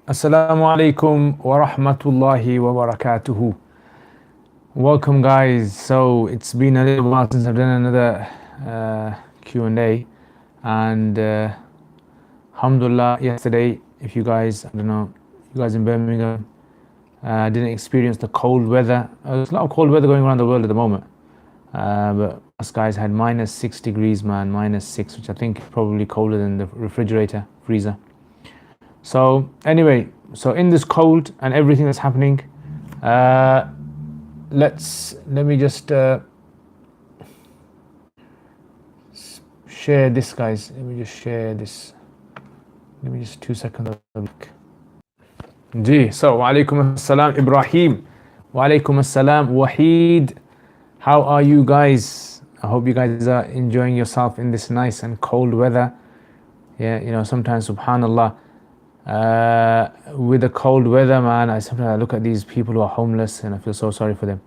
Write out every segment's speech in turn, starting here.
Assalamu alaikum wa rahmatullahi wa barakatuhu. Welcome, guys. So it's been a little while since I've done another Q&A, and alhamdulillah, yesterday, if you guys, I don't know, you guys in Birmingham didn't experience the cold weather. There's a lot of cold weather going around the world at the moment, but us guys had -6 degrees, man, -6, which I think is probably colder than the refrigerator, freezer. So anyway, so in this cold and everything that's happening, let me just share this, guys. Let me just share this. Give me just 2 seconds. Ji, so wa alaikum assalam Ibrahim, wa alaikum assalam Wahid. How are you guys? I hope you guys are enjoying yourself in this nice and cold weather. Yeah, you know, sometimes subhanallah, with the cold weather, man, sometimes I look at these people who are homeless and I feel so sorry for them.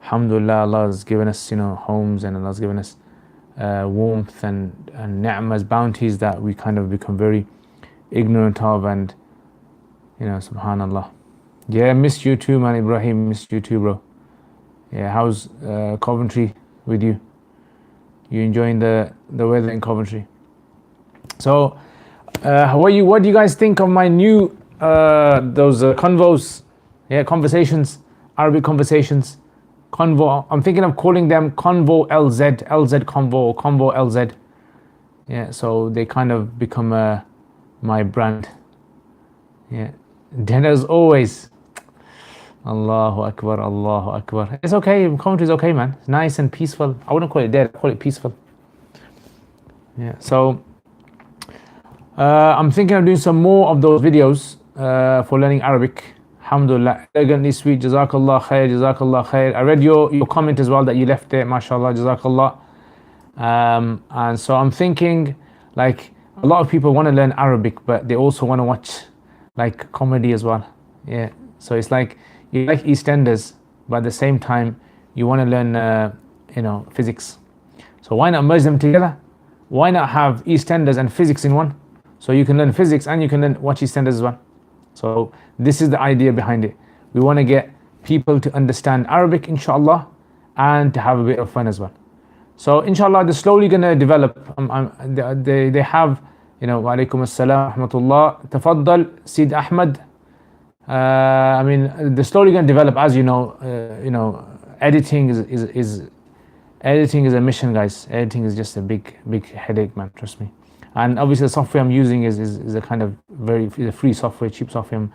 Alhamdulillah, Allah has given us, you know, homes, and Allah has given us warmth and ni'mas, bounties that we kind of become very ignorant of, and you know, subhanallah. Yeah, missed you too, man. Ibrahim, missed you too, bro. Yeah, how's Coventry with you? You enjoying the weather in Coventry? So what do you guys think of my new those convos? Yeah, conversations, Arabic conversations, convo. I'm thinking of calling them Convo LZ, LZ Convo, or Convo LZ. Yeah, so they kind of become my brand. Yeah, then as always, Allahu Akbar, Allahu Akbar. It's okay, Coventry is okay, man. It's nice and peaceful. I wouldn't call it dead, I'd call it peaceful. Yeah, so I'm thinking of doing some more of those videos for learning Arabic. Alhamdulillah, elegantly sweet, Jazakallah khair, Jazakallah khair. I read your comment as well that you left there, mashallah, Jazakallah. And so I'm thinking, like, a lot of people want to learn Arabic, but they also want to watch like comedy as well. Yeah, so it's like you like EastEnders, but at the same time you want to learn you know, physics. So why not merge them together? Why not have EastEnders and physics in one? So you can learn physics and you can learn watch EastEnders as well. So this is the idea behind it. We want to get people to understand Arabic, inshallah, and to have a bit of fun as well. So inshallah, they're slowly going to develop. They have, you know, wa alaikum assalam, rahmatullah, tafaddal, Sid Ahmad. I mean, they're slowly going to develop, as you know, editing editing is a mission, guys. Editing is just a big headache, man, trust me. And obviously the software I'm using is a kind of a free software, cheap software.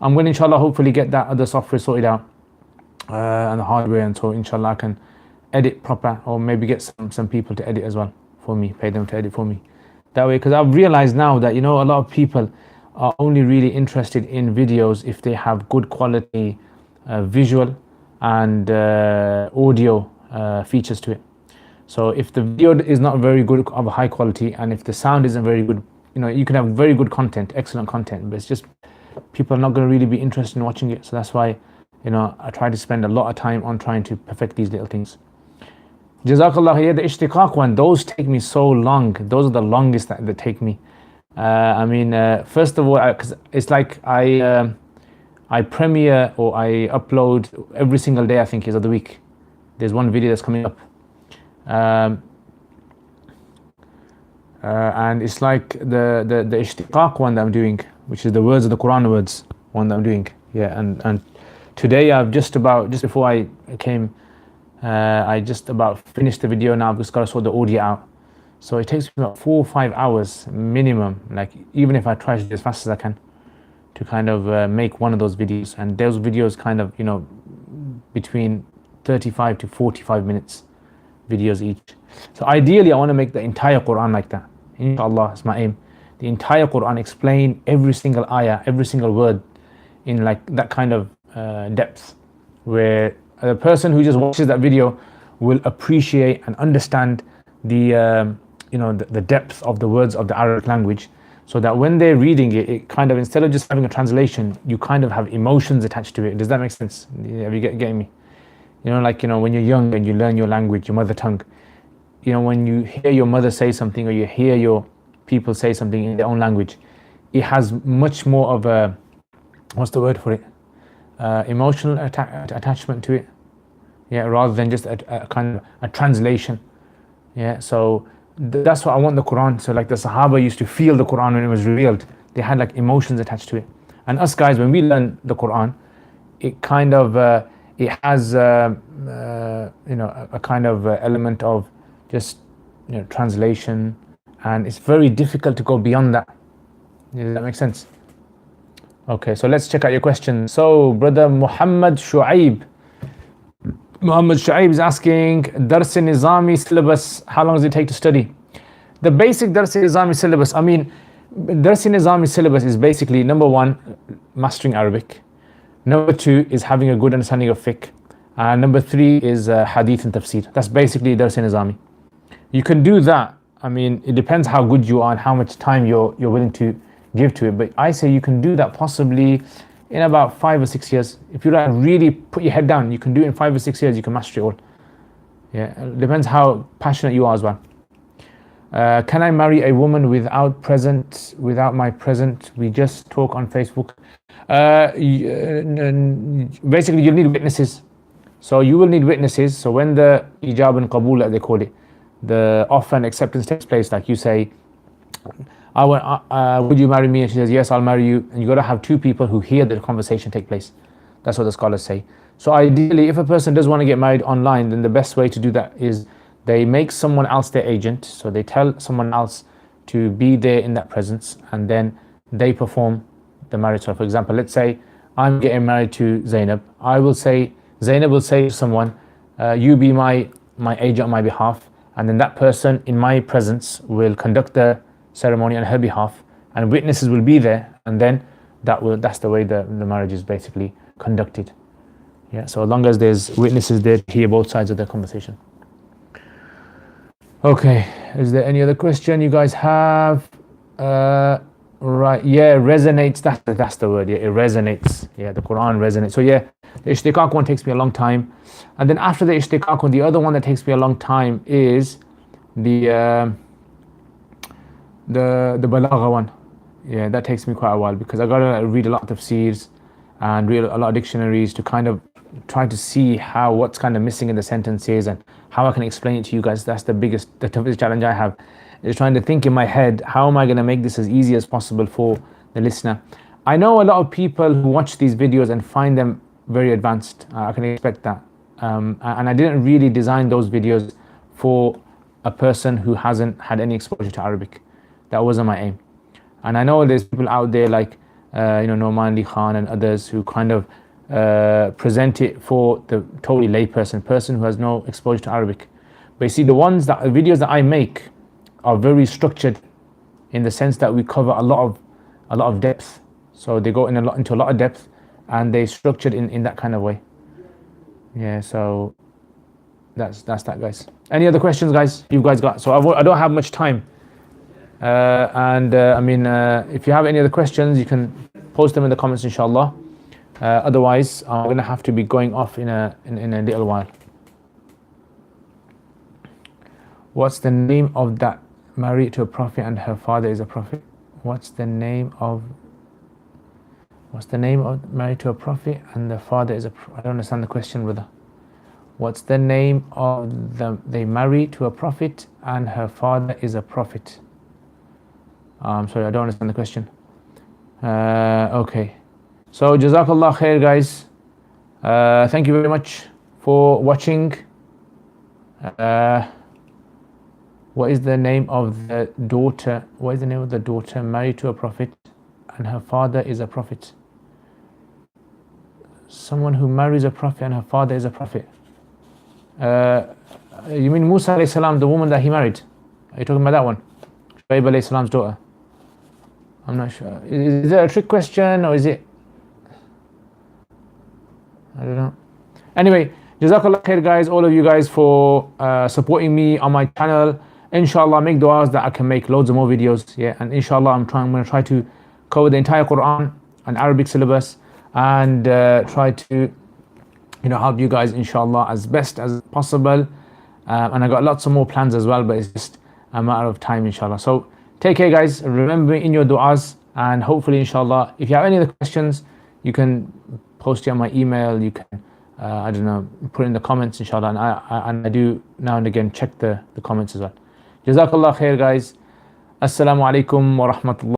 I'm going to inshallah hopefully get that other software sorted out, and the hardware, and so inshallah I can edit proper, or maybe get some people to edit as well for me, pay them to edit for me. That way, because I've realized now that, you know, a lot of people are only really interested in videos if they have good quality visual and audio features to it. So if the video is not very good, of a high quality, and if the sound isn't very good, you know, you can have very good content, excellent content, but it's just people are not going to really be interested in watching it. So that's why, you know, I try to spend a lot of time on trying to perfect these little things. Jazakallah khair. The ishtiqaq one, those take me so long. Those are the longest that take me. I mean, first of all, because it's like I premiere, or I upload every single day, I think, is of the week. There's one video that's coming up. And it's like the ishtiqaq one that I'm doing, which is the words of the Quran words one that I'm doing. Yeah, and today I've just before I came, I just about finished the video. Now I've just got to sort the audio out. So it takes me about 4 or 5 hours minimum, like, even if I try to do as fast as I can, to kind of make one of those videos. And those videos kind of, you know, between 35 to 45 minutes videos each. So ideally I want to make the entire Quran like that. Inshallah, that's my aim. The entire Quran, explain every single ayah, every single word in like that kind of depth, where the person who just watches that video will appreciate and understand the you know, the depth of the words of the Arabic language, so that when they're reading it, it kind of, instead of just having a translation, you kind of have emotions attached to it. Does that make sense? Have you getting me? You know, like, you know, when you're young and you learn your language, your mother tongue, you know, when you hear your mother say something, or you hear your people say something in their own language, it has much more of a, what's the word for it, emotional attachment to it, yeah, rather than just a kind of a translation. Yeah, so that's what I want the Quran. So like the Sahaba used to feel the Quran when it was revealed. They had like emotions attached to it. And us guys, when we learn the Quran, it kind of it has a kind of element of just translation, and it's very difficult to go beyond that. Does that make sense? Okay, so let's check out your question. So brother Muhammad Shu'aib is asking, Dars-e-Nizami syllabus, how long does it take to study? The basic Dars-e-Nizami syllabus, I mean, Dars-e-Nizami syllabus is basically, number one, mastering Arabic. Number two is having a good understanding of fiqh. And number three is hadith and tafsir. That's basically Dars-e-Nizami. You can do that. I mean, it depends how good you are and how much time you're willing to give to it. But I say you can do that possibly in about 5 or 6 years. If you really put your head down, you can do it in 5 or 6 years, you can master it all. Yeah, it depends how passionate you are as well. Can I marry a woman without my present? We just talk on Facebook. Basically, you'll need witnesses. So you will need witnesses. So when the ijab and qabul, they call it, the offer and acceptance takes place, like you say, would you marry me? And she says, yes, I'll marry you. And you got to have two people who hear the conversation take place. That's what the scholars say. So ideally, if a person does want to get married online, then the best way to do that is they make someone else their agent. So they tell someone else to be there in that presence, and then they perform the marriage. So for example, let's say I'm getting married to Zainab. Zainab will say to someone, you be my agent on my behalf. And then that person in my presence will conduct the ceremony on her behalf, and witnesses will be there, and then that's the way the marriage is basically conducted. Yeah, so as long as there's witnesses there to hear both sides of the conversation. Okay, is there any other question you guys have? Right, yeah, resonates, that's the word. Yeah, it resonates. Yeah, the Quran resonates. So yeah, the ishtiqaq one takes me a long time, and then after the ishtiqaq one, the other one that takes me a long time is the balagha one. Yeah, that takes me quite a while, because I gotta read a lot of tafsirs and read a lot of dictionaries to kind of try to see what's kind of missing in the sentences and how I can explain it to you guys. That's the toughest challenge I have, is trying to think in my head, how am I going to make this as easy as possible for the listener. I know a lot of people who watch these videos and find them very advanced. I can expect that. And I didn't really design those videos for a person who hasn't had any exposure to Arabic. That wasn't my aim. And I know there's people out there like Noman Ali Khan and others who kind of present it for the totally lay person who has no exposure to Arabic. But you see, the videos that I make are very structured, in the sense that we cover a lot of depth. So they go into a lot of depth, and they structured in that kind of way. Yeah, so that's that, guys. Any other questions, guys, you guys got? So I don't have much time. I mean, if you have any other questions, you can post them in the comments, inshallah. Otherwise, I'm going to have to be going off in a little while. What's the name of that married to a prophet and her father is a prophet? What's the name of married to a prophet and the father is a prophet? I don't understand the question, brother. What's the name of they married to a prophet and her father is a prophet? I'm sorry, I don't understand the question. Okay. So, Jazakallah khair, guys. Thank you very much for watching. What is the name of the daughter? What is the name of the daughter married to a prophet and her father is a prophet? Someone who marries a prophet and her father is a prophet. You mean Musa alayhi salam, the woman that he married? Are you talking about that one? Shu'aib alayhi salam's daughter? I'm not sure. Is that a trick question, or is it? I don't know. Anyway, Jazakallah khair, guys, all of you guys, for supporting me on my channel. Inshallah, make du'as that I can make loads of more videos. Yeah, and inshallah, I'm going to try to cover the entire Quran and Arabic syllabus, and try to help you guys, inshallah, as best as possible. And I got lots of more plans as well, but it's just a matter of time, inshallah. So take care, guys. Remember in your du'as, And hopefully, inshallah, if you have any other questions, you can post it on my email. You can, I don't know, put it in the comments, inshallah. And I do now and again check the comments as well. Jazakallah khair, guys. Assalamu alaikum wa rahmatullah.